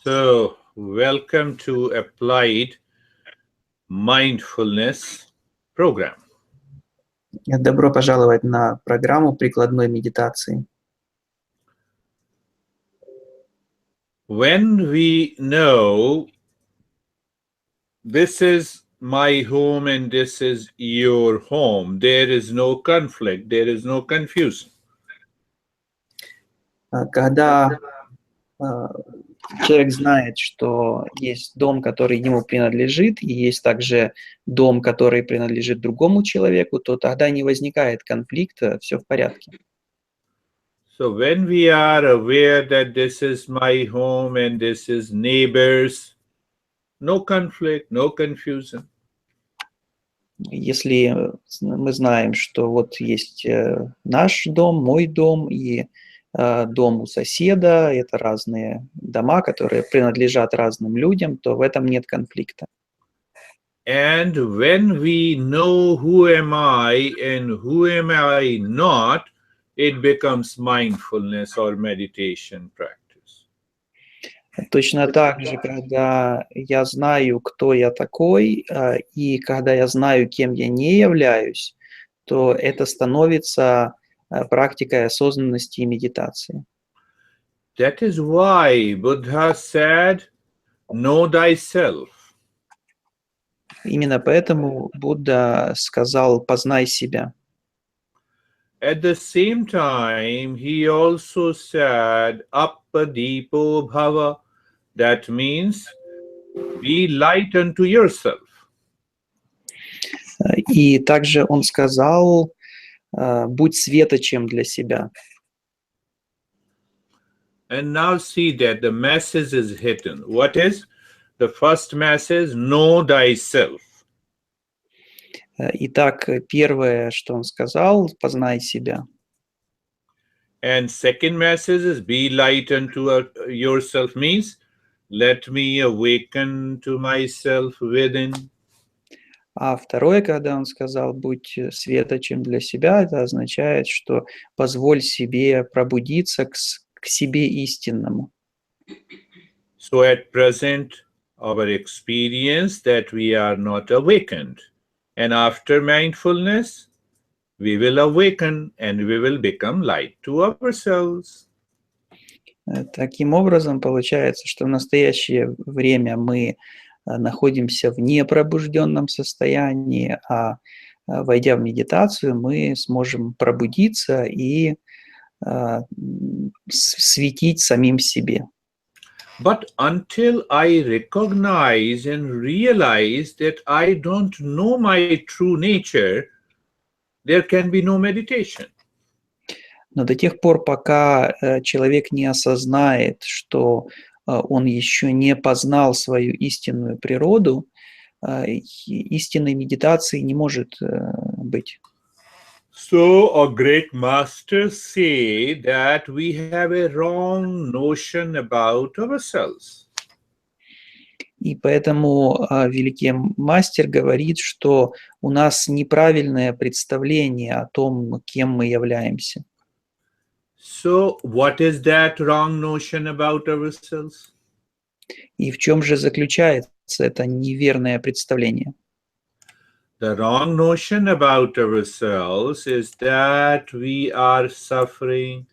So, welcome to Applied Mindfulness program. Добро пожаловать на программу прикладной медитации. When we know this is my home and this is your home, there is no conflict, there is no confusion. Когда человек знает, что есть дом, который ему принадлежит, и есть также дом, который принадлежит другому человеку, то тогда не возникает конфликта, все в порядке. So when we are aware that this is my home and this is neighbors, no conflict, no confusion. Если мы знаем, что вот есть наш дом, мой дом и дом у соседа, это разные дома, которые принадлежат разным людям, то в этом нет конфликта. And when we know who am I and who am I not, it becomes mindfulness or meditation practice. Точно так же, когда я знаю, кто я такой, и когда я знаю, кем я не являюсь, то это становится практикой осознанности и медитации. That is why Buddha said, know thyself. Именно поэтому Будда сказал «познай себя». At the same time, he also said, appadipo bhava. That means, be light unto yourself. И также он сказал «будь светочем для себя». And now see that the message is hidden. What is? The first message, know thyself. Итак, первое, что он сказал, познай себя. And second message is be light unto yourself, means let me awaken to myself within. А второе, когда он сказал будь светочем для себя, это означает, что позволь себе пробудиться к себе истинному. So at present, our experience that we are not awakened. And after mindfulness, we will awaken and we will become light to ourselves. Таким образом, получается, что в настоящее время мы находимся в непробужденном состоянии, а войдя в медитацию, мы сможем пробудиться и светить самим себе. But until I recognize and realize that I don't know my true nature, there can be no meditation. Но до тех пор, пока человек не осознает, что он еще не познал свою истинную природу, истинной медитации не может быть. So a great master say that we have a wrong notion about ourselves. И поэтому великий мастер говорит, что у нас неправильное представление о том, кем мы являемся. So what is that wrong notion about ourselves? И в чем же заключается это неверное представление? The wrong notion about ourselves is that we are suffering,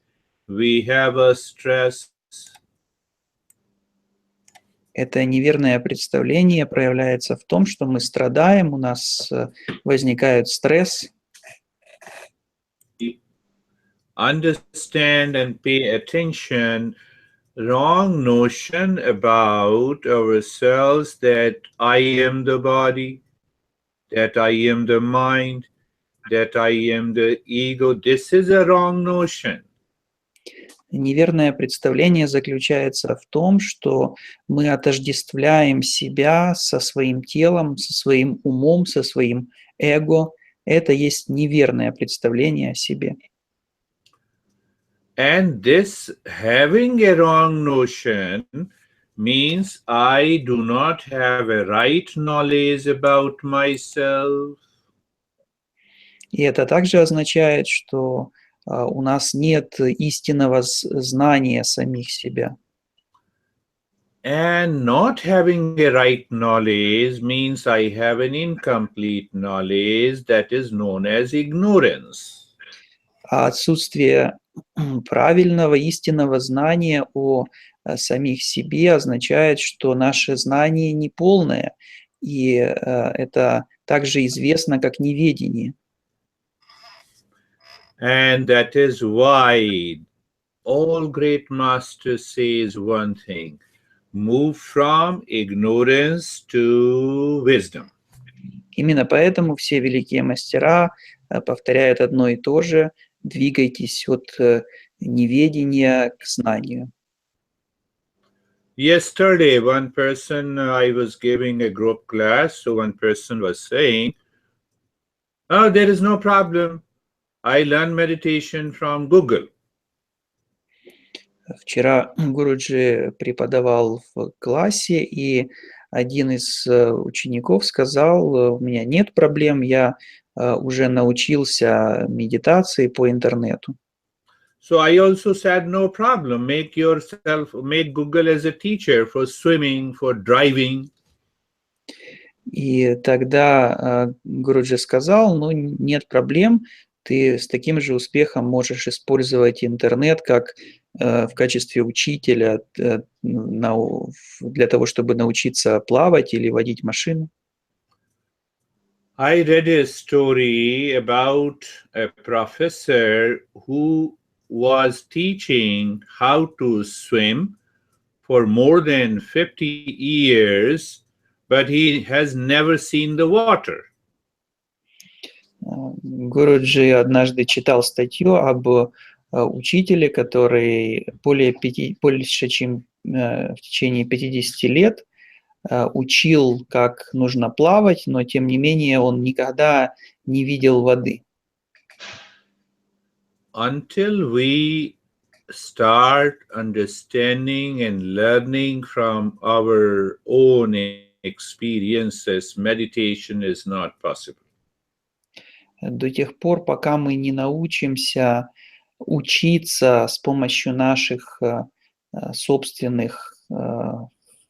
we have a stress. Это неверное представление проявляется в том, что мы страдаем, у нас возникает стресс. Understand and pay attention. Wrong notion about ourselves that I am the body, that I am the mind, that I am the ego. This is a wrong notion. Неверное представление заключается в том, что мы отождествляем себя со своим телом, со своим умом, со своим эго. Это есть неверное представление о себе. And this having a wrong notion means I do not have a right knowledge about myself. И это также означает, что у нас нет истинного знания самих себя. And not having a right knowledge means I have an incomplete knowledge that is known as ignorance. А отсутствие правильного, истинного знания о самих себе означает, что наше знание неполное, и это также известно как неведение. And that is why all great masters says one thing: move from ignorance to wisdom. Именно поэтому все великие мастера повторяют одно и то же: двигайтесь от неведения к знанию. Yesterday, one person, I was giving a group class, so one person was saying, "Oh, there is no problem. I learned meditation from Google." Вчера Гуруджи преподавал в классе, и один из учеников сказал: у меня нет проблем, я уже научился медитации по интернету. So I also said, no problem. Make Google as a teacher for swimming, for driving. И тогда Гуруджи сказал: ну, нет проблем, ты с таким же успехом можешь использовать интернет как в качестве учителя для того, чтобы научиться плавать или водить машину. I read a story about a professor who was teaching how to swim for more than 50 years, but he has never seen the water. Гуруджи однажды читал статью об учителе, который больше чем в течение 50 лет учил, как нужно плавать, но тем не менее он никогда не видел воды. Until we start understanding and learning from our own experiences, meditation is not possible. До тех пор, пока мы не научимся учиться с помощью наших собственных,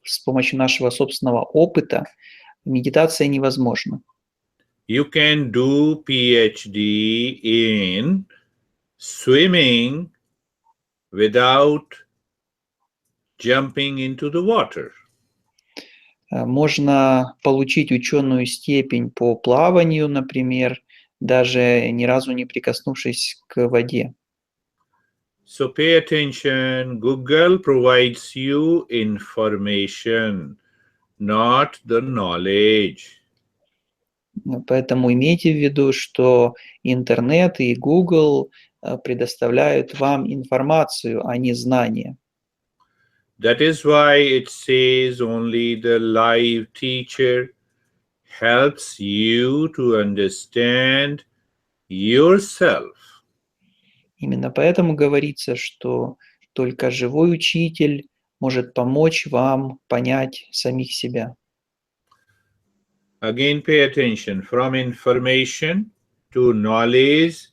с помощью нашего собственного опыта, медитация невозможна. You can do PhD in swimming without jumping into the water. Можно получить ученую степень по плаванию, например, даже ни разу не прикоснувшись к воде. So pay attention. Google provides you information, not the knowledge. Поэтому имейте в виду, что интернет и Google предоставляют вам информацию, а не знания. That is why it says only the live teacher helps you to understand yourself. Именно поэтому говорится, что только живой учитель может помочь вам понять самих себя. Again, pay attention. From information to knowledge,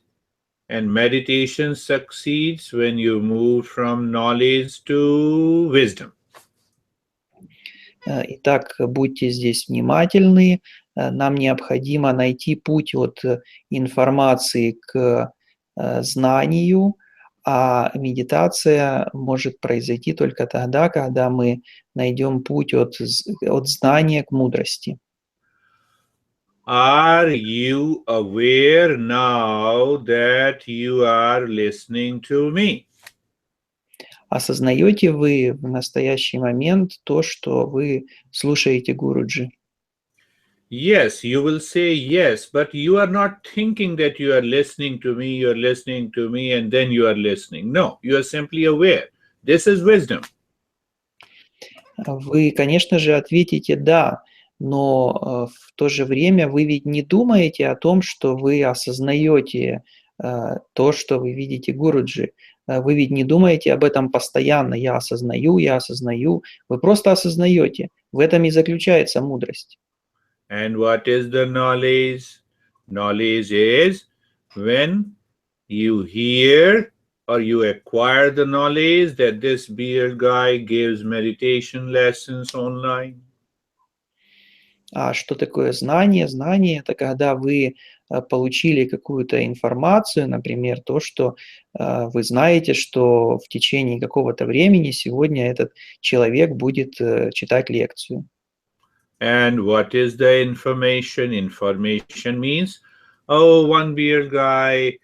and meditation succeeds when you move from knowledge to wisdom. Итак, будьте здесь внимательны. Нам необходимо найти путь от информации к знанию, а медитация может произойти только тогда, когда мы найдем путь от знания к мудрости. Are you aware now that you are listening to me? Осознаете вы в настоящий момент то, что вы слушаете Гуруджи? Yes, you will say yes, but you are not thinking that you are listening to me, and then you are listening. No, you are simply aware. This is wisdom. Вы, конечно же, ответите «да», но в то же время вы ведь не думаете о том, что вы осознаете то, что вы видите Гуруджи. Вы ведь не думаете об этом постоянно. Я осознаю. Вы просто осознаете. В этом и заключается мудрость. And what is the knowledge? Knowledge is when you hear or you acquire the knowledge that this beard guy gives meditation lessons online. А что такое знание? Знание – это когда вы получили какую-то информацию, например, то, что вы знаете, что в течение какого-то времени сегодня этот человек будет читать лекцию. And what is the information? Information means, oh, one beard guy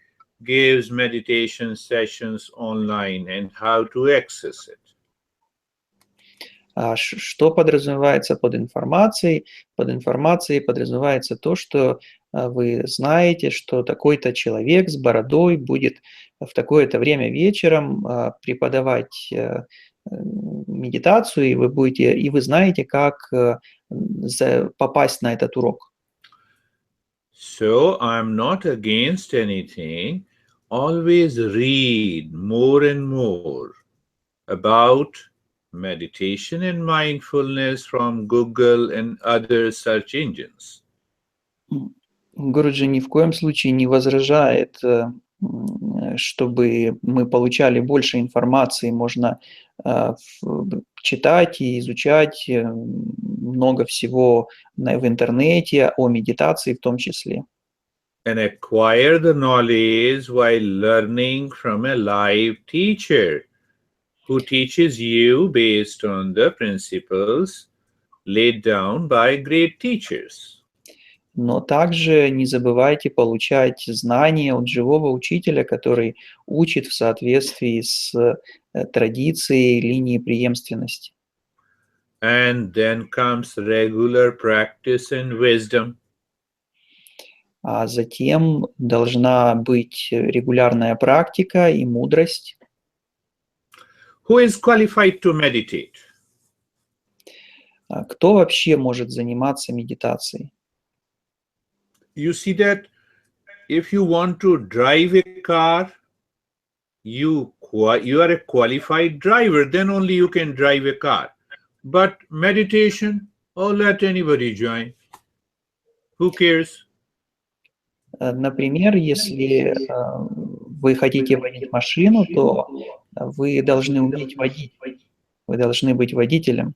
gives meditation sessions online and how to access it. Что подразумевается под информацией? Под информацией подразумевается то, что вы знаете, что такой-то человек с бородой будет в такое-то время вечером преподавать медитацию, и вы знаете, как попасть на этот урок. So I'm not against anything. Always read more and more about meditation and mindfulness from Google and other search engines. Гуруджи ни в коем случае не возражает, чтобы мы получали больше информации. Можно читать и изучать много всего в интернете, о медитации в том числе. And acquire the knowledge while learning from a live teacher who teaches you based on the principles laid down by great teachers. Но также не забывайте получать знания от живого учителя, который учит в соответствии с традицией линии преемственности. And then comes regular practice and wisdom. А затем должна быть регулярная практика и мудрость. Who is qualified to meditate? Кто вообще может заниматься медитацией? You see that if you want to drive a car, you are a qualified driver, then only you can drive a car. But meditation, oh, let anybody join. Who cares? Например, если вы хотите водить машину, то вы должны уметь водить, вы должны быть водителем.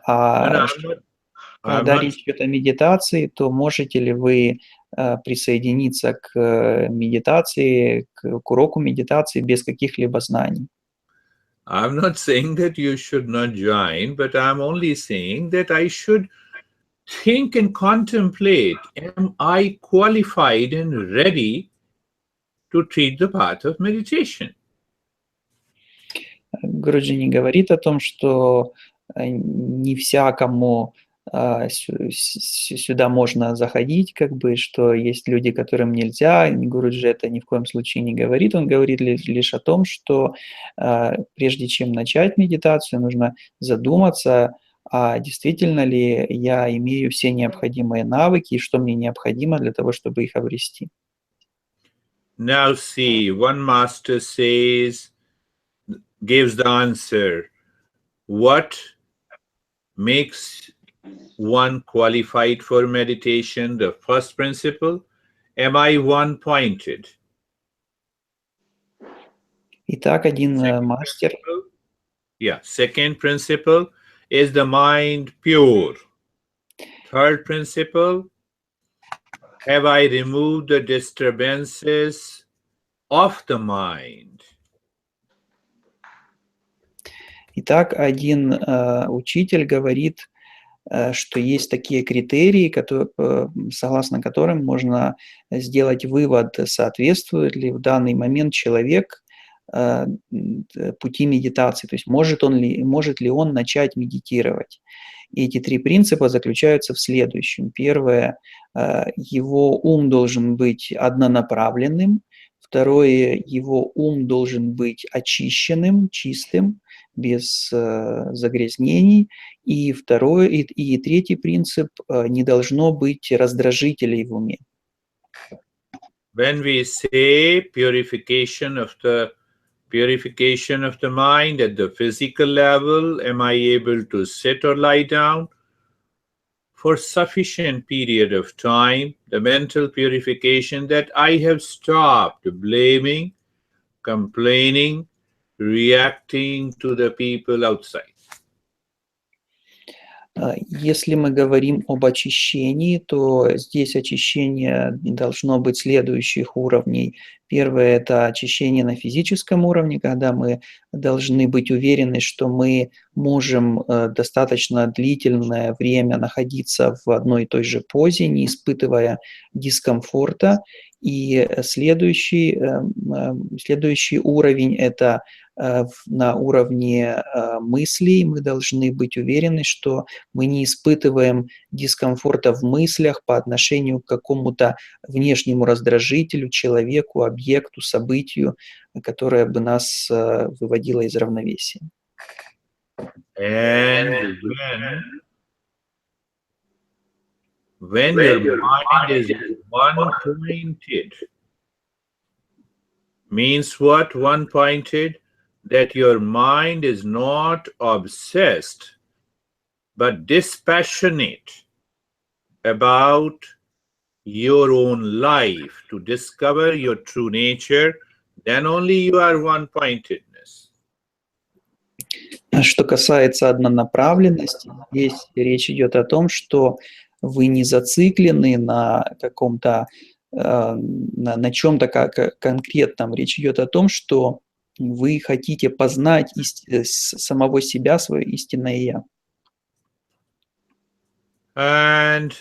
А когда речь идет о медитации, то можете ли вы присоединиться к медитации, к уроку медитации без каких-либо знаний? I'm not saying that you should not join, but I'm only saying that I should think and contemplate, am I qualified and ready to treat the path of meditation? Гуруджи не говорит о том, что не всякому сюда можно заходить, как бы, что есть люди, которым нельзя. Гуруджи это ни в коем случае не говорит. Он говорит лишь о том, что прежде чем начать медитацию, нужно задуматься, а действительно ли я имею все необходимые навыки и что мне необходимо для того, чтобы их обрести. Now see, one master gives the answer. What makes one qualified for meditation? The first principle, am I one-pointed? Итак, один мастер. Second principle, is the mind pure? Third principle, have I removed the disturbances of the mind? Итак, один учитель говорит, что есть такие критерии, согласно которым можно сделать вывод, соответствует ли в данный момент человек пути медитации, то есть может ли он начать медитировать. И эти три принципа заключаются в следующем. Первое, его ум должен быть однонаправленным. Второе, его ум должен быть очищенным, чистым, без загрязнений. И третий принцип, не должно быть раздражителей в уме. When we say purification of the mind at the physical level, am I able to sit or lie down for sufficient period of time? The mental purification, that I have stopped blaming complaining, reacting to the people outside. Если мы говорим об очищении, то здесь очищение должно быть следующих уровней. Первое – это очищение на физическом уровне, когда мы должны быть уверены, что мы можем достаточно длительное время находиться в одной и той же позе, не испытывая дискомфорта. И следующий уровень – это на уровне мыслей. Мы должны быть уверены, что мы не испытываем дискомфорта в мыслях по отношению к какому-то внешнему раздражителю, человеку, объекту, событию, которое бы нас выводило из равновесия. And when your mind is one-pointed, means what? One-pointed, that your mind is not obsessed but dispassionate about your own life to discover your true nature, then only you are one-pointedness. Что касается однонаправленности, здесь речь идет о том, что вы не зациклены на каком-то, на чем-то конкретном. Речь идет о том, что вы хотите познать самого себя, свое истинное «я». And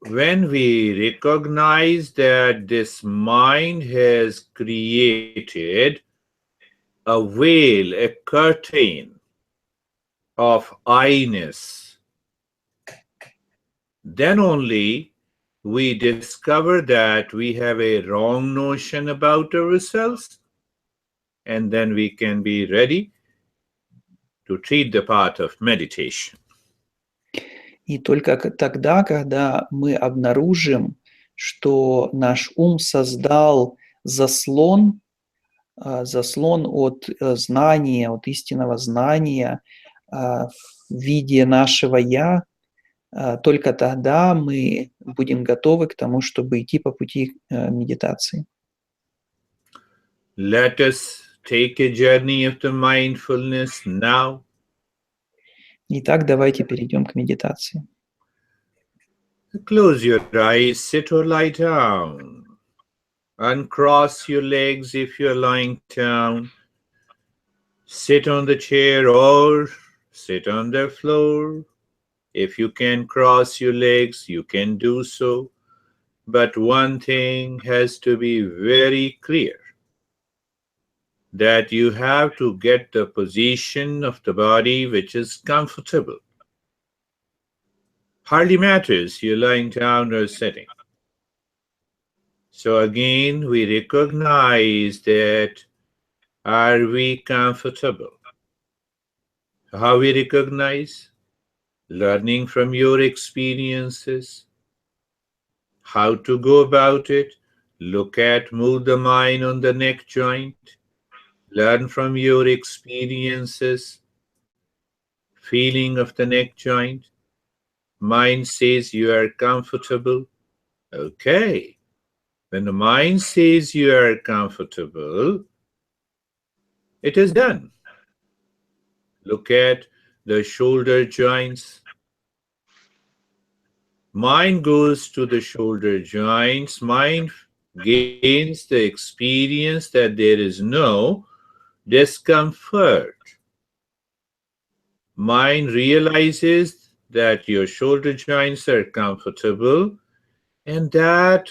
when we recognize that this mind has created a veil, a curtain of I-ness, then only we discover that we have a wrong notion about ourselves, and then we can be ready to treat the path of meditation. И только тогда, когда мы обнаружим, что наш ум создал заслон от знания, от истинного знания в виде нашего «я», только тогда мы будем готовы к тому, чтобы идти по пути медитации. Let us take a journey of the mindfulness now. Итак, давайте перейдем к медитации. Close your eyes, sit or lie down. Uncross your legs if you're lying down. Sit on the chair or sit on the floor. If you can cross your legs, you can do so. But one thing has to be very clear, that you have to get the position of the body which is comfortable. Hardly matters you're lying down or sitting. So again, we recognize that, are we comfortable? How we recognize? Learning from your experiences. How to go about it? Look at, move the mind on the neck joint. Learn from your experiences. Feeling of the neck joint. Mind says you are comfortable. Okay. When the mind says you are comfortable, it is done. Look at the shoulder joints. Mind goes to the shoulder joints. Mind gains the experience that there is no discomfort. Mind realizes that your shoulder joints are comfortable, and that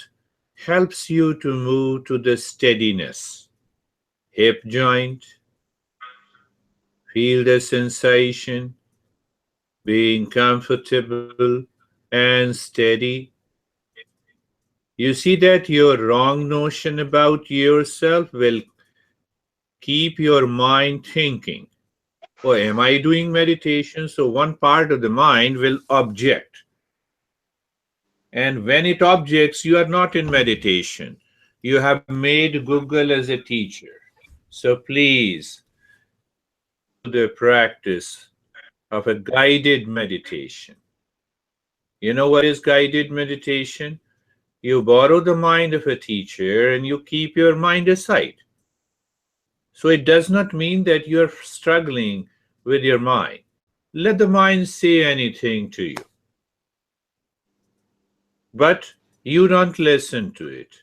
helps you to move to the steadiness. Hip joint, feel the sensation, being comfortable and steady. You see that your wrong notion about yourself will keep your mind thinking, oh, am I doing meditation? So one part of the mind will object. And when it objects, you are not in meditation. You have made Google as a teacher. So please do the practice of a guided meditation. You know what is guided meditation? You borrow the mind of a teacher and you keep your mind aside. So it does not mean that you're struggling with your mind. Let the mind say anything to you, but you don't listen to it.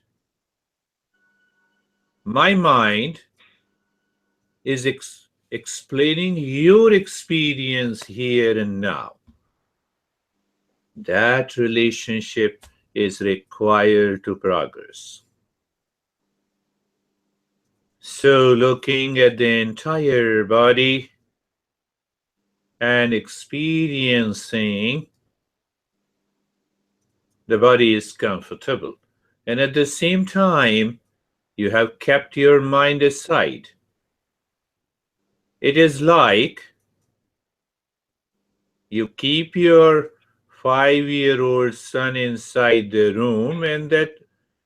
My mind is explaining your experience here and now. That relationship is required to progress. So, looking at the entire body and experiencing the body is comfortable, and at the same time, you have kept your mind aside. It is like you keep your 5-year-old son inside the room, and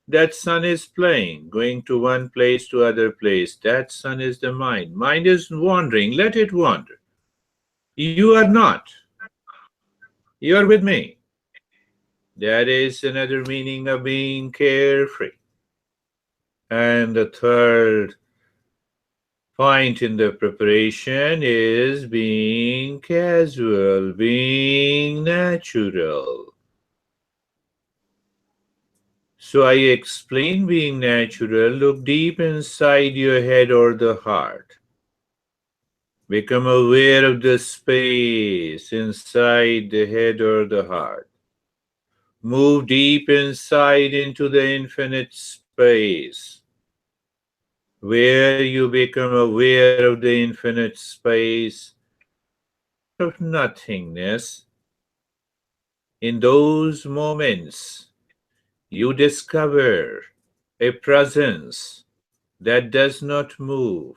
that son is playing, going to one place to other place. That son is the mind. Mind is wandering. Let it wander. You are not. You are with me. That is another meaning of being carefree. And the third point in the preparation is being casual, being natural. So I explain being natural. Look deep inside your head or the heart. Become aware of the space inside the head or the heart. Move deep inside into the infinite space, where you become aware of the infinite space of nothingness. In those moments, you discover a presence that does not move,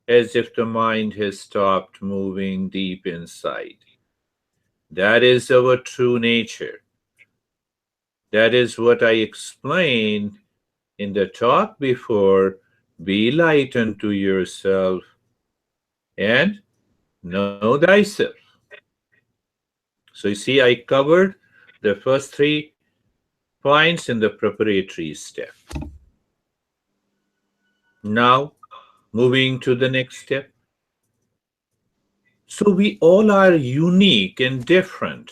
as if the mind has stopped moving deep inside. That is our true nature. That is what I explained in the talk before. Be light unto yourself and know thyself. So you see, I covered the first 3 points in the preparatory step. Now, moving to the next step. So we all are unique and different.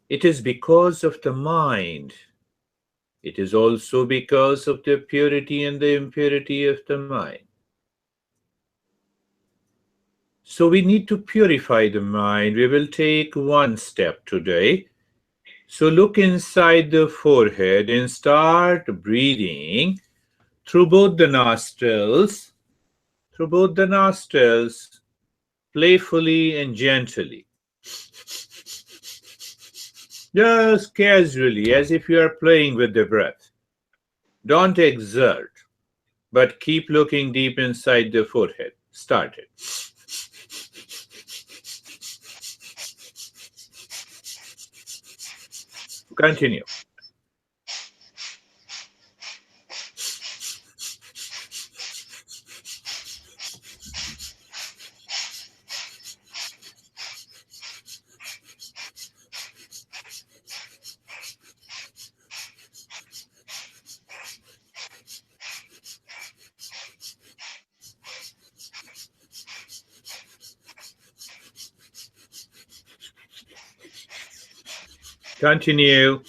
It is because of the mind. It is also because of the purity and the impurity of the mind. So we need to purify the mind. We will take one step today. So look inside the forehead and start breathing through both the nostrils, playfully and gently. Just casually, as if you are playing with the breath. Don't exert, but keep looking deep inside the forehead. Start it. Continue. Continue.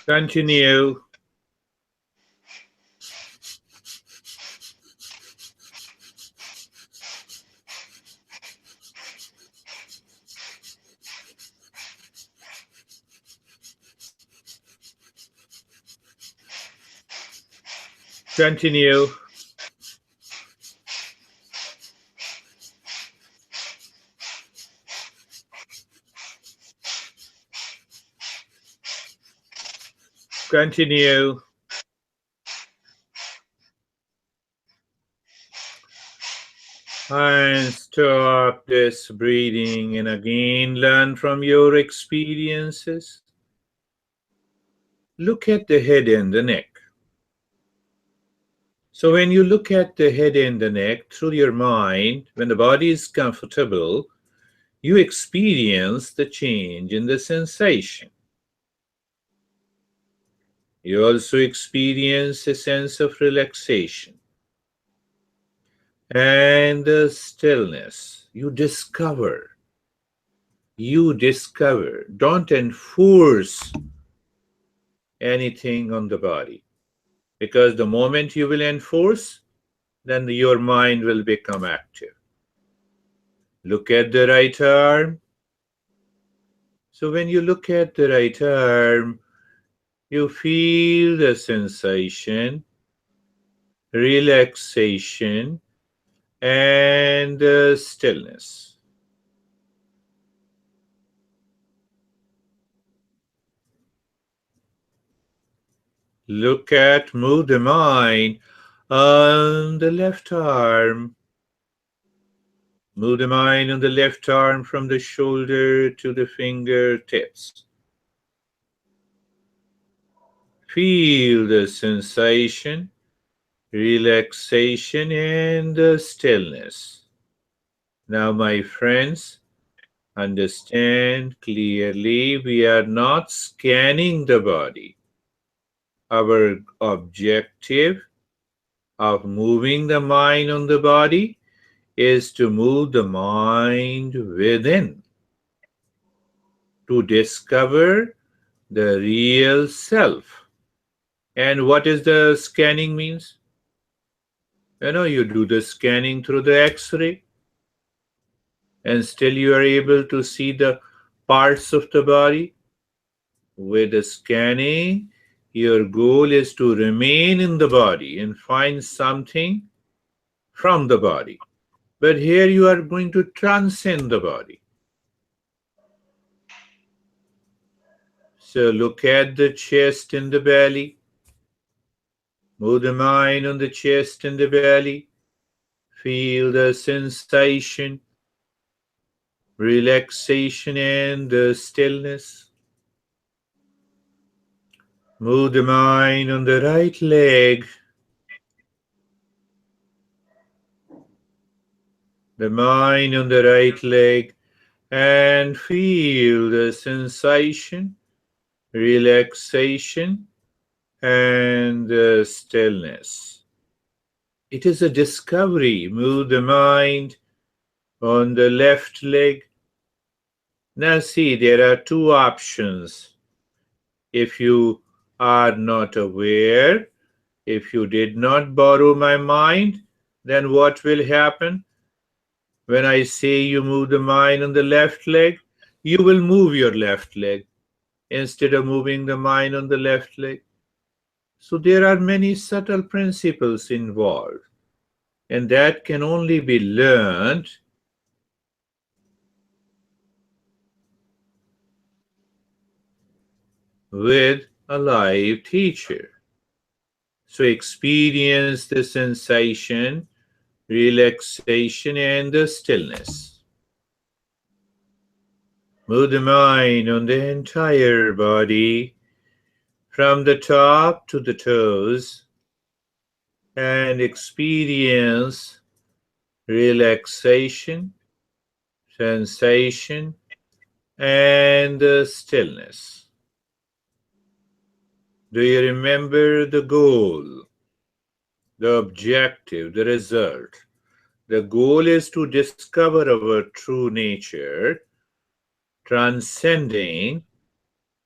Continue. Continue. Continue. And stop this breathing and again learn from your experiences. Look at the head and the neck. So when you look at the head and the neck through your mind, when the body is comfortable, you experience the change in the sensation. You also experience a sense of relaxation and stillness. You discover. Don't enforce anything on the body, because the moment you will enforce, then your mind will become active. Look at the right arm. So when you look at the right arm, you feel the sensation, relaxation, and stillness. Move the mind on the left arm. Move the mind on the left arm from the shoulder to the fingertips. Feel the sensation, relaxation, and the stillness. Now, my friends, understand clearly, we are not scanning the body. Our objective of moving the mind on the body is to move the mind within, to discover the real self. And what is the scanning means? You do the scanning through the X-ray, and still you are able to see the parts of the body. With the scanning, your goal is to remain in the body and find something from the body. But here you are going to transcend the body. So look at the chest and the belly. Move the mind on the chest and the belly. Feel the sensation, relaxation, and the stillness. Move the mind on the right leg. The mind on the right leg, and feel the sensation, relaxation, and the stillness. It is a discovery. Move the mind on the left leg. Now see, there are two options. If you are not aware, if you did not borrow my mind, then what will happen? When I say you move the mind on the left leg, you will move your left leg instead of moving the mind on the left leg. So there are many subtle principles involved, and that can only be learned with a live teacher. So experience the sensation, relaxation, and the stillness. Move the mind on the entire body, from the top to the toes, and experience relaxation, sensation, and the stillness. Do you remember the goal, the objective, the result? The goal is to discover our true nature, transcending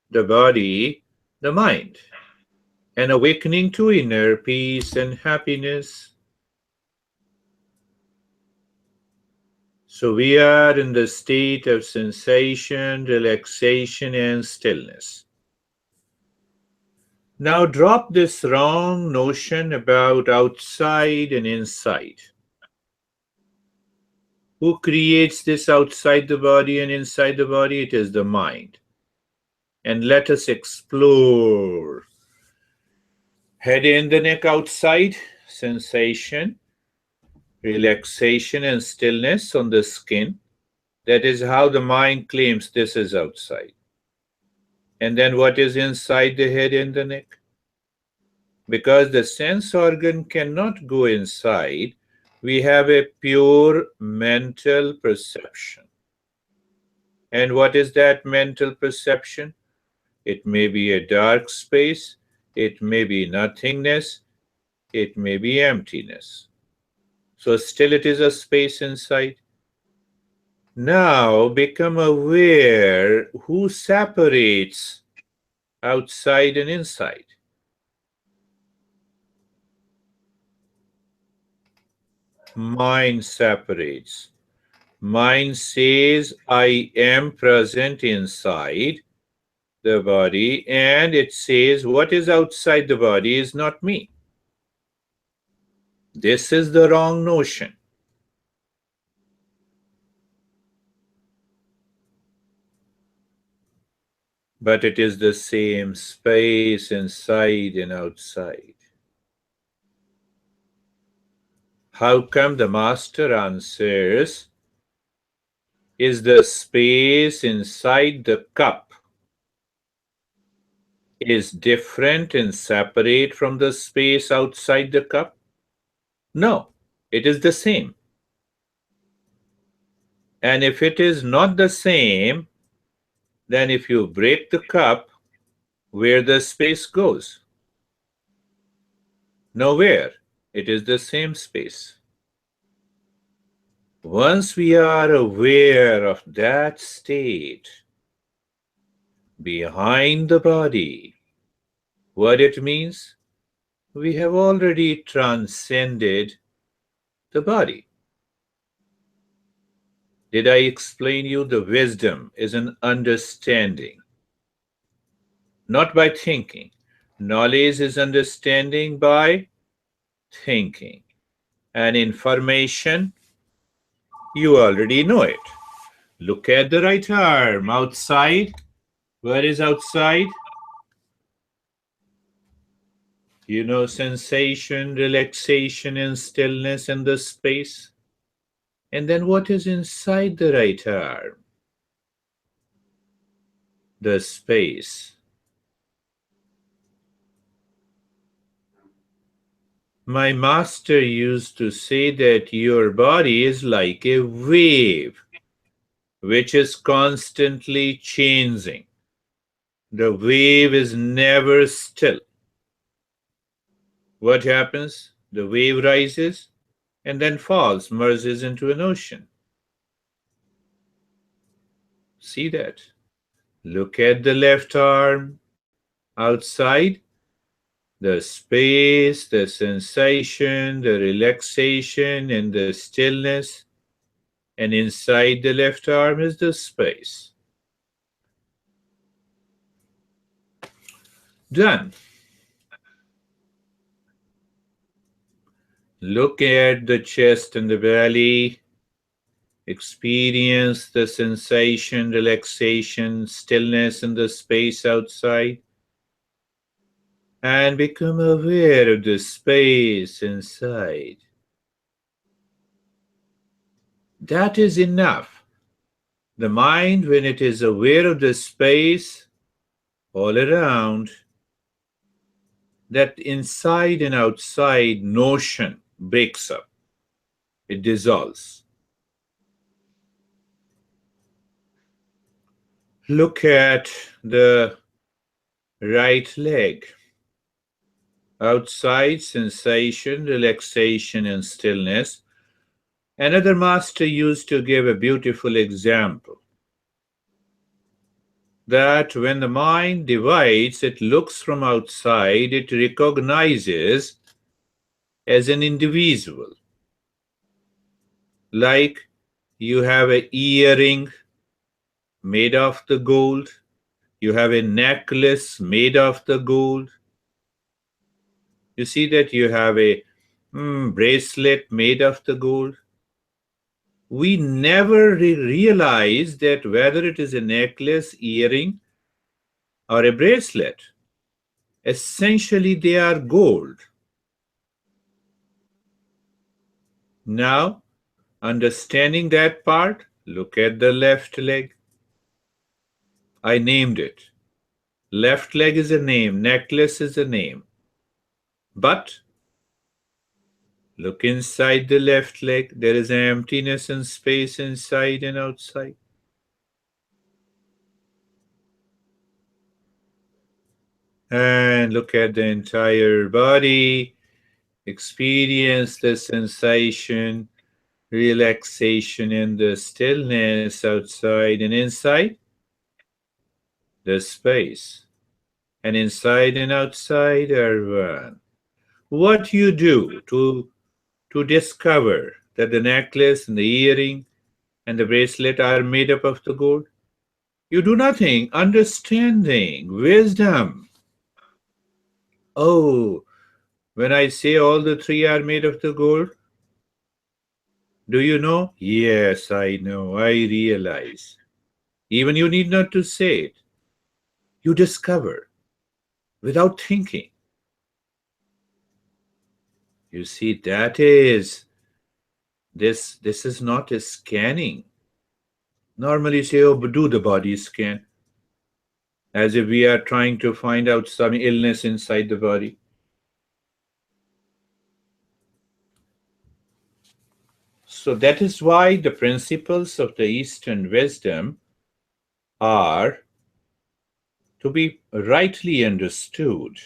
the body, the mind, and awakening to inner peace and happiness. So we are in the state of sensation, relaxation, and stillness. Now drop this wrong notion about outside and inside. Who creates this outside the body and inside the body? It is the mind. And let us explore. Head in the neck outside, sensation, relaxation, and stillness on the skin. That is how the mind claims this is outside. And then what is inside the head and the neck? Because the sense organ cannot go inside, we have a pure mental perception. And what is that mental perception? It may be a dark space, It may be nothingness. It may be emptiness. So still it is a space inside. Now become aware who separates outside and inside. Mind separates. Mind says, I am present inside the body, and it says, what is outside the body is not me. This is the wrong notion. But it is the same space inside and outside. How come? The master answers, is the space inside the cup is different and separate from the space outside the cup? No, it is the same. And if it is not the same, then if you break the cup, where the space goes? Nowhere. It is the same space. Once we are aware of that state behind the body, what it means? We have already transcended the body. Did I explain you? The wisdom is an understanding, not by thinking. Knowledge is understanding by thinking. And information, you already know it. Look at the right arm outside. Where is outside? You know, sensation, relaxation, and stillness and the space. And then what is inside the right arm? The space. My master used to say that your body is like a wave which is constantly changing. The wave is never still. What happens? The wave rises and then falls, merges into an ocean. See that? Look at the left arm outside. The space, the sensation, the relaxation, and the stillness. And inside the left arm is the space. Done. Look at the chest and the belly. Experience the sensation, relaxation, stillness in the space outside. And become aware of the space inside. That is enough. The mind, when it is aware of the space all around, that inside and outside notion breaks up. It dissolves. Look at the right leg. Outside, sensation, relaxation, and stillness. Another master used to give a beautiful example that when the mind divides, it looks from outside, it recognizes as an individual. Like you have an earring made of the gold, you have a necklace made of the gold. You see that you have a bracelet made of the gold. We never realize that whether it is a necklace, earring, or a bracelet, essentially they are gold. Now, understanding that part, look at the left leg. I named it. Left leg is a name, necklace is a name. But look inside the left leg, there is an emptiness and space inside and outside. And look at the entire body. Experience the sensation, relaxation, and the stillness outside and inside the space. And inside and outside are one. What you do to discover that the necklace and the earring and the bracelet are made up of the gold? You do nothing. Understanding, wisdom. Oh, when I say all the three are made of the gold, do you know? Yes, I know. I realize. Even you need not to say it. You discover without thinking. You see, that is this is not a scanning. Normally say, oh, but do the body scan, as if we are trying to find out some illness inside the body. So that is why the principles of the Eastern wisdom are to be rightly understood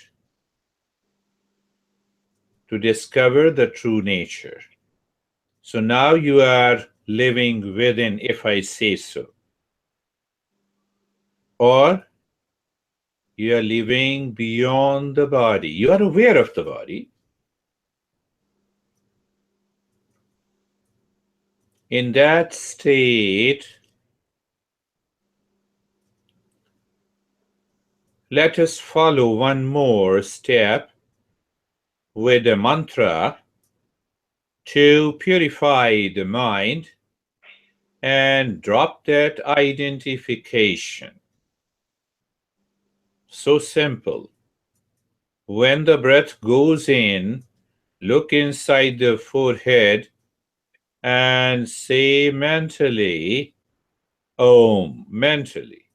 to discover the true nature. So now you are living within, if I say so, or you are living beyond the body. You are aware of the body. In that state, let us follow one more step with a mantra to purify the mind and drop that identification. So simple. When the breath goes in, look inside the forehead and say mentally, Om, mentally.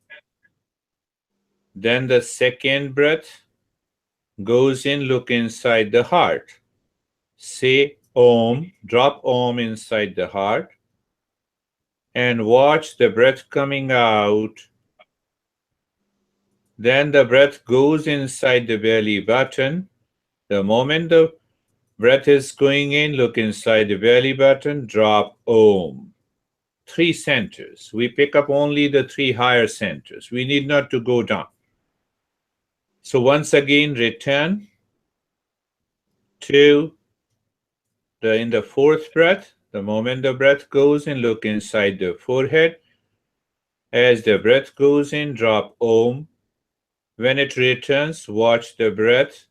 Then the second breath goes in, look inside the heart. Say Om, drop Om inside the heart, and watch the breath coming out. Then the breath goes inside the belly button. The moment the breath is going in, look inside the belly button, drop Om. 3 centers. We pick up only the 3 higher centers. We need not to go down. So once again, return to in the fourth breath. The moment the breath goes in, look inside the forehead. As the breath goes in, drop Om. When it returns, watch the breath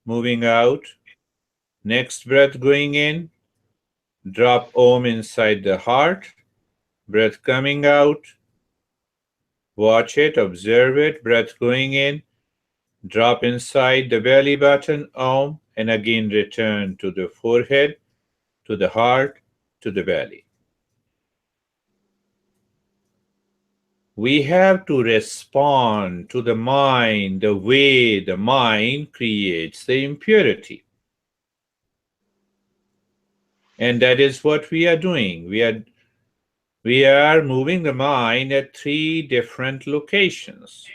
moving out. Next breath going in, drop Om inside the heart. Breath coming out. Watch it, observe it. Breath going in, drop inside the belly button, Om, and again return to the forehead, to the heart, to the belly. We have to respond to the mind the way the mind creates the impurity. And that is what we are doing. We are moving the mind at 3 different locations.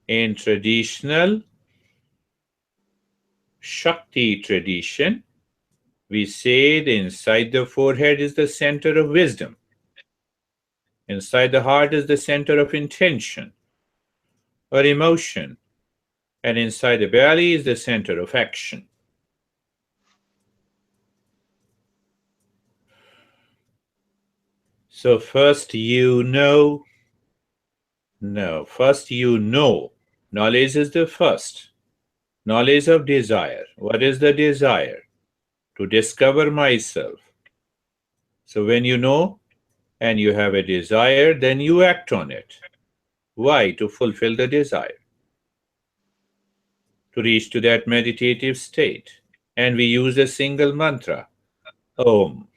In traditional Shakti tradition, we say that inside the forehead is the center of wisdom. Inside the heart is the center of intention or emotion. And inside the belly is the center of action. So first you know. First you know. Knowledge is the first. Knowledge of desire. What is the desire? To discover myself. So when you know and you have a desire, then you act on it. Why? To fulfill the desire. To reach to that meditative state. And we use a single mantra, Om.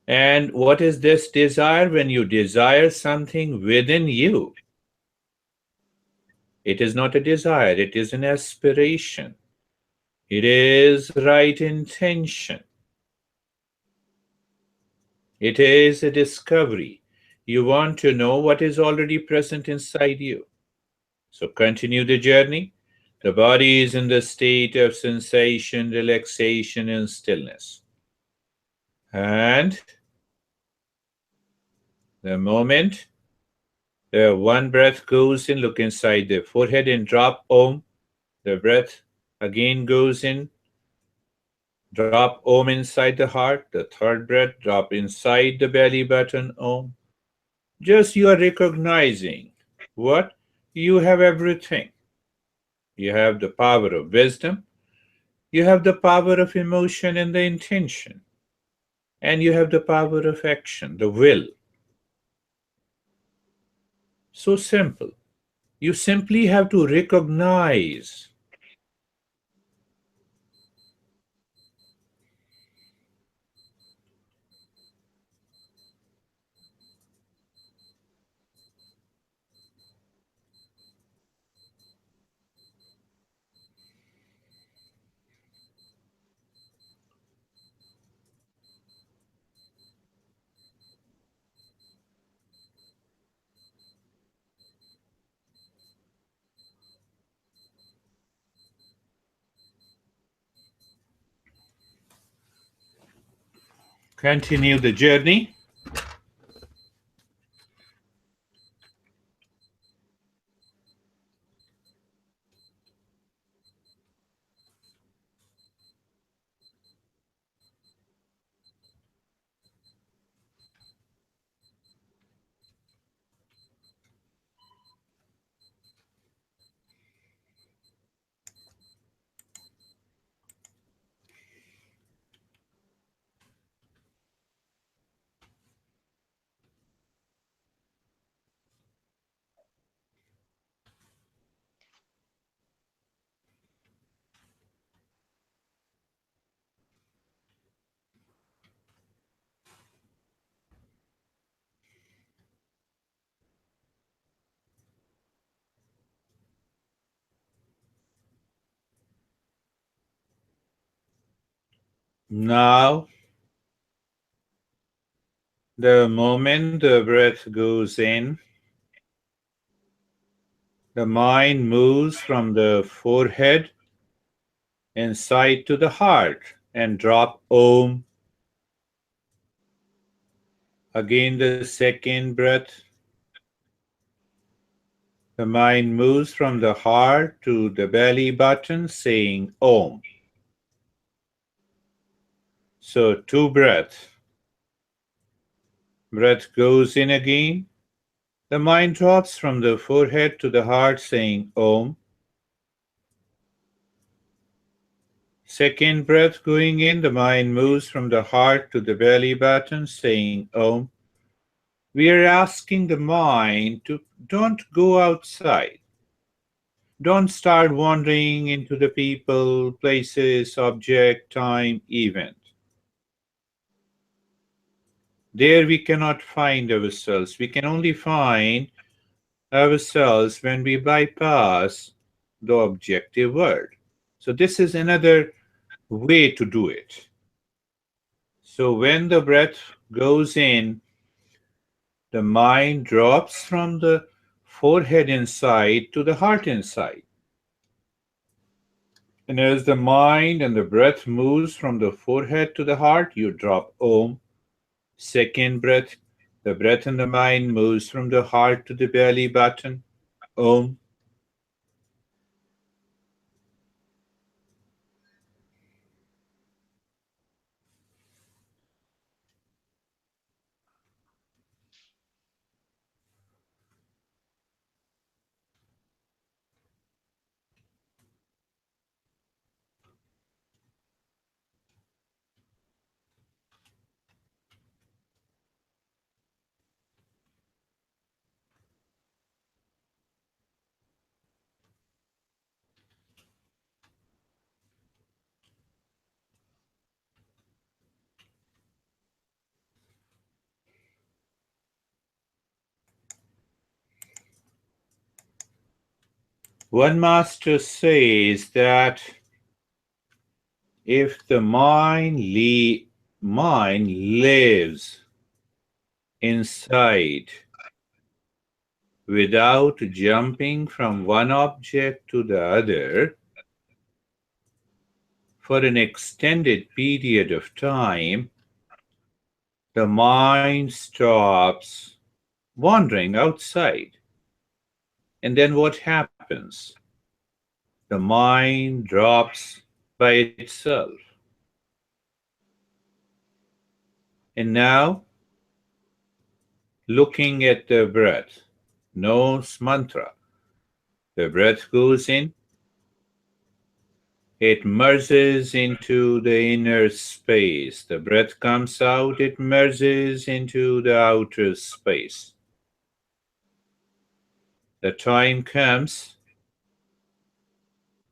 And what is this desire? When you desire something within you, it is not a desire, it is an aspiration. It is right intention. It is a discovery. You want to know what is already present inside you. So continue the journey. The body is in the state of sensation, relaxation, and stillness. And the moment the one breath goes in, look inside the forehead and drop Om. The breath again goes in, drop Om inside the heart. The third breath, drop inside the belly button Om. Just you are recognizing what? You have everything. You have the power of wisdom. You have the power of emotion and the intention. And you have the power of action, the will. So simple. You simply have to recognize. Continue the journey. Now, the moment the breath goes in, the mind moves from the forehead inside to the heart and drop Om. Again, the second breath. The mind moves from the heart to the belly button saying Om. So, two breaths. Breath goes in again. The mind drops from the forehead to the heart saying Om. Second breath going in, the mind moves from the heart to the belly button saying Om. We are asking the mind to don't go outside. Don't start wandering into the people, places, object, time, event. There we cannot find ourselves. We can only find ourselves when we bypass the objective world. So this is another way to do it. So when the breath goes in, the mind drops from the forehead inside to the heart inside. And as the mind and the breath moves from the forehead to the heart, you drop Om. Second breath, the breath and the mind moves from the heart to the belly button. Om. One master says that if the mind lives inside without jumping from one object to the other for an extended period of time, the mind stops wandering outside. And then what happens? The mind drops by itself. And now, looking at the breath, no mantra. The breath goes in, it merges into the inner space. The breath comes out, it merges into the outer space. The time comes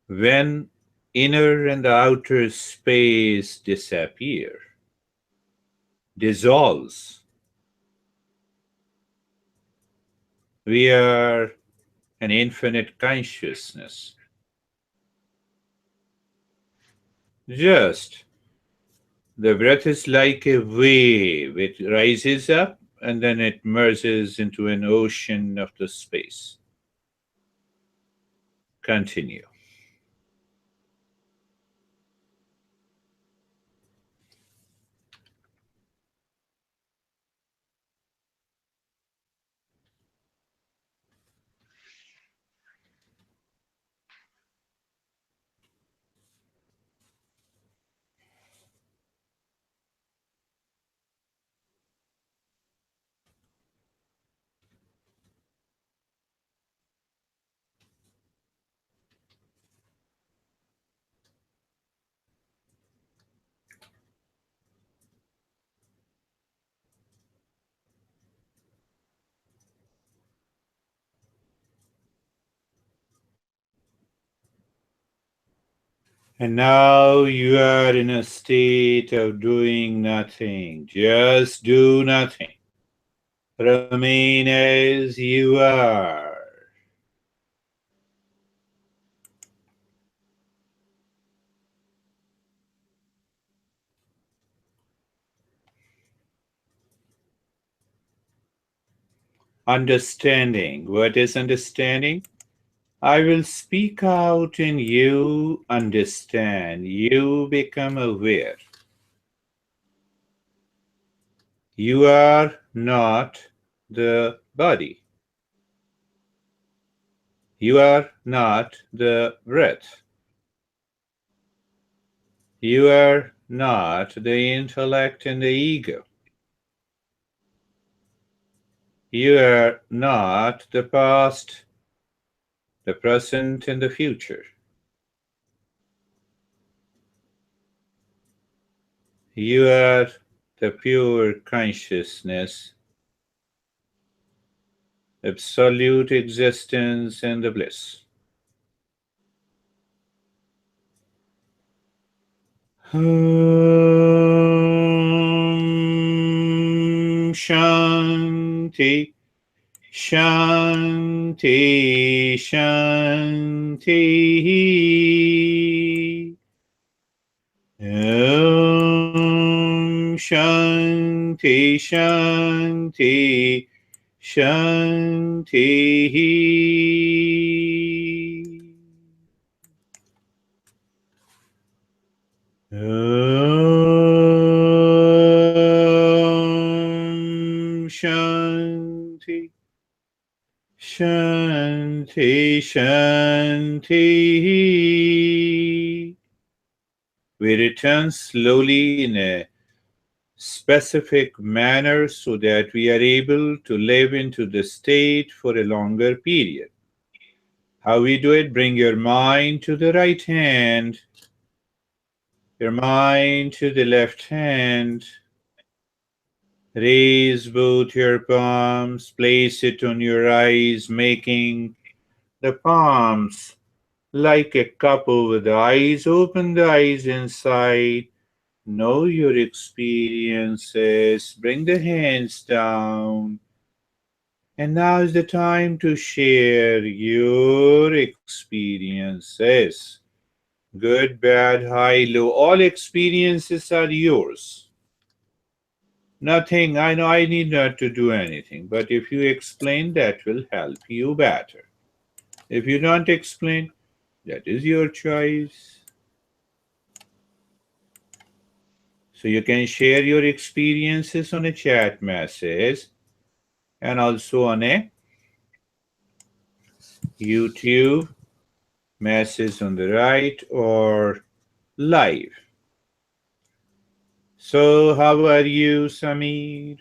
when inner and the outer space disappear, dissolves. We are an infinite consciousness. Just the breath is like a wave. It rises up and then it merges into an ocean of the space. Continue. And now you are in a state of doing nothing. Just do nothing. Remain as you are. Understanding. What is understanding? I will speak out and you understand. You become aware. You are not the body. You are not the breath. You are not the intellect and the ego. You are not the past, the present, and the future. You are the pure consciousness, absolute existence, and the bliss. Shanti, Shanti, Shanti. Shanti, Shanti, Shanti. Shanti, Shanti, Shanti. We return slowly in a specific manner so that we are able to live into the state for a longer period. How we do it? Bring your mind to the right hand, your mind to the left hand. Raise both your palms, place it on your eyes, making the palms like a cup over the eyes. Open the eyes inside. Know your experiences. Bring the hands down. And now is the time to share your experiences. Good, bad, high, low. All experiences are yours. Nothing, I know I need not to do anything, but if you explain, that will help you better. If you don't explain, that is your choice. So you can share your experiences on a chat message and also on a YouTube message on the right or live. So how are you, Samir?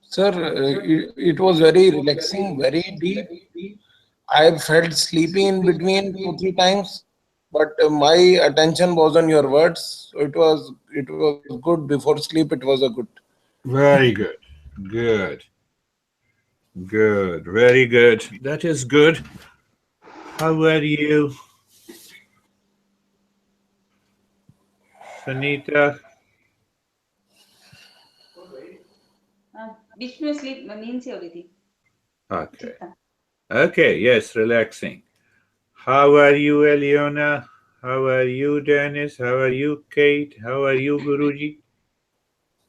Sir, it was very relaxing, very deep. I felt sleepy in between 2 3 times, but my attention was on your words. So it was good before sleep. It was a good. Very good. Good. Good. Very good. That is good. How are you, Sunita? बीच में sleep नींद से हो रही थी Okay. ठीक था Okay. Yes, relaxing. How are you, Eliona? How are you, Dennis? How are you, Kate? How are you, Guruji?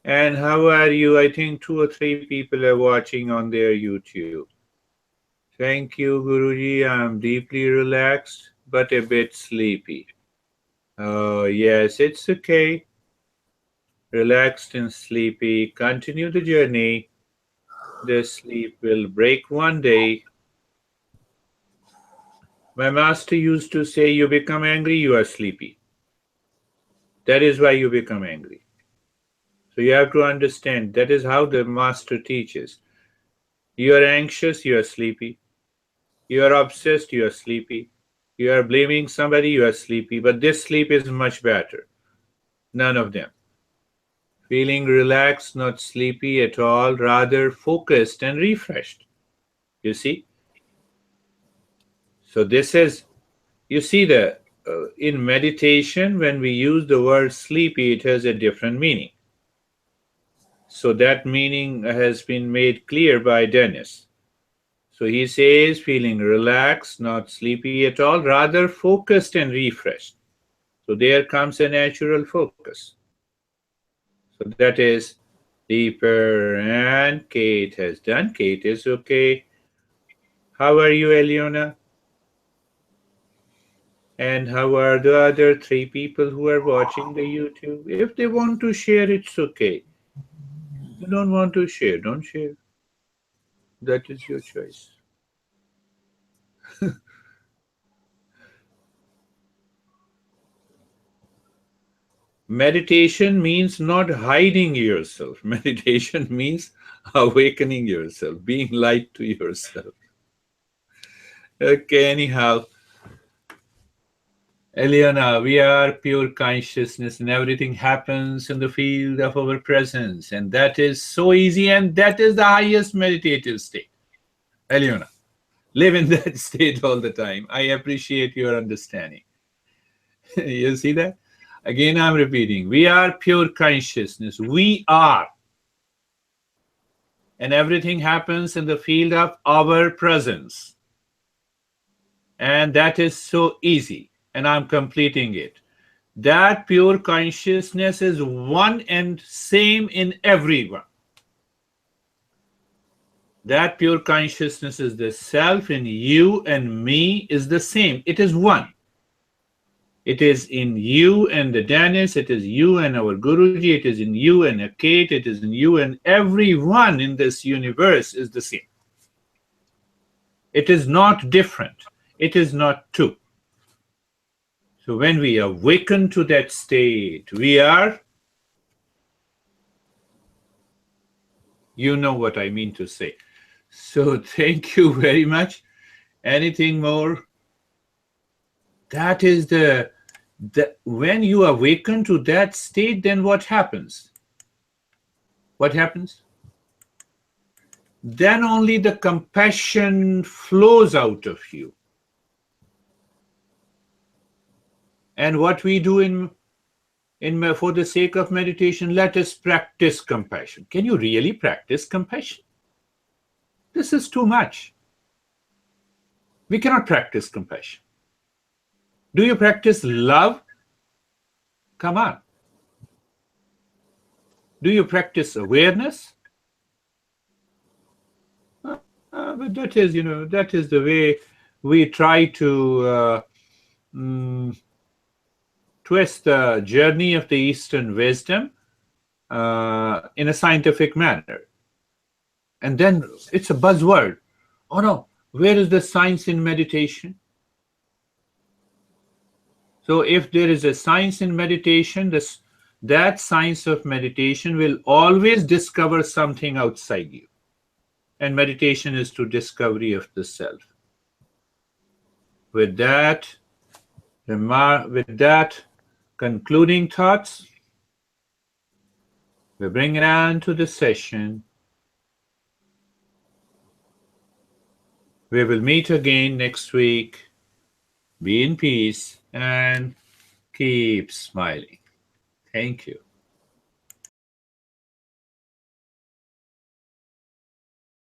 And how are you? I think 2 or 3 people are watching on their YouTube. Thank you, Guruji. I'm deeply relaxed, but a bit sleepy. Oh, yes, it's okay. Relaxed and sleepy. Continue the journey. The sleep will break one day. My master used to say, you become angry, you are sleepy. That is why you become angry. So you have to understand that is how the master teaches. You are anxious, you are sleepy. You are obsessed, you are sleepy. You are blaming somebody, you are sleepy. But this sleep is much better. None of them. Feeling relaxed, not sleepy at all, rather focused and refreshed. You see? So this is, you see, the in meditation, when we use the word sleepy, it has a different meaning. So that meaning has been made clear by Dennis. So he says, feeling relaxed, not sleepy at all, rather focused and refreshed. So there comes a natural focus. So that is deeper. And Kate has done. Kate is okay. How are you, Eliona? And how are the other 3 people who are watching the YouTube? If they want to share, it's okay. If you don't want to share, don't share. That is your choice. Meditation means not hiding yourself. Meditation means awakening yourself, being light to yourself. Okay, anyhow. Eliana, we are pure consciousness and everything happens in the field of our presence. And that is so easy and that is the highest meditative state. Eliana, live in that state all the time. I appreciate your understanding. You see that? Again, I'm repeating. We are pure consciousness. We are. And everything happens in the field of our presence. And that is so easy. And I'm completing it. That pure consciousness is one and same in everyone. That pure consciousness is the self in you and me is the same. It is one. It is in you and the Dennis, it is you and our Guruji, it is in you and a Kate, it is in you and everyone in this universe is the same. It is not different. It is not two. So when we awaken to that state, we are, you know what I mean to say. So thank you very much. Anything more? That is the when you awaken to that state, then what happens? What happens? Then only the compassion flows out of you. And what we do for the sake of meditation, let us practice compassion. Can you really practice compassion? This is too much. We cannot practice compassion. Do you practice love? Come on. Do you practice awareness? But that is, that is the way we try to twist the journey of the Eastern wisdom in a scientific manner. And then it's a buzzword. Oh no, where is the science in meditation? So if there is a science in meditation, that science of meditation will always discover something outside you. And meditation is to discovery of the self. With that concluding thoughts, we bring it on to the session. We will meet again next week. Be in peace and keep smiling. Thank you.